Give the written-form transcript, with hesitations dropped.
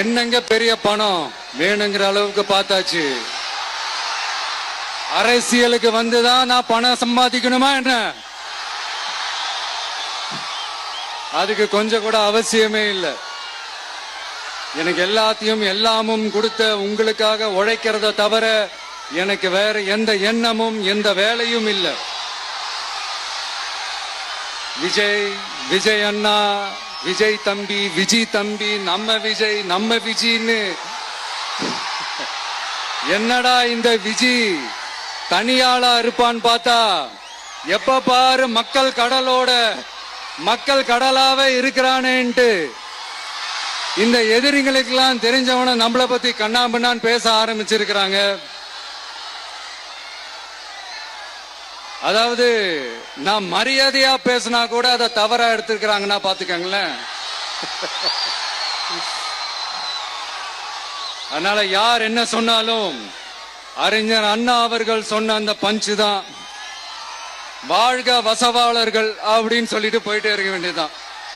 என்னங்க பெரிய பணம் வேணுங்கிற அளவுக்கு பார்த்தாச்சு. அரசியலுக்கு வந்துதான் நான் பணம் சம்பாதிக்கணுமா என்ன? அதுக்கு கொஞ்சம் கூட அவசியமே இல்லை. எனக்கு எல்லாத்தையும் எல்லாமும் கொடுத்த உங்களுக்காக உழைக்கிறத தவிர எனக்கு வேற எந்த எண்ணமும் எந்த வேலையும் இல்லை. விஜய் அண்ணா, விஜய் தம்பி, விஜய் தம்பி, நம்ம விஜய் நம்ம விஜய்னு என்னடா இந்த விஜய் தனியாளா இருப்பான்னு பார்த்தா எப்ப பாரு மக்கள் கடலாவே இருக்கிறானேன்ட்டு இந்த எதிரிகளுக்கெல்லாம் தெரிஞ்சவன நம்மளை பத்தி கண்ணாபின்னான்னு பேச ஆரம்பிச்சிருக்கிறாங்க. அதாவது நான் மரியாதையா பேசினா கூட அதை தவறா எடுத்துக்கிறாங்கன்னா பாத்துக்கங்களேன். அதனால யார் என்ன சொன்னாலும் அறிஞர் அண்ணா அவர்கள் சொன்ன அந்த பஞ்சு தான், வாழ்க வசவாளர்கள் அப்படின்னு சொல்லிட்டு போயிட்டே இருக்க வேண்டியதுதான்.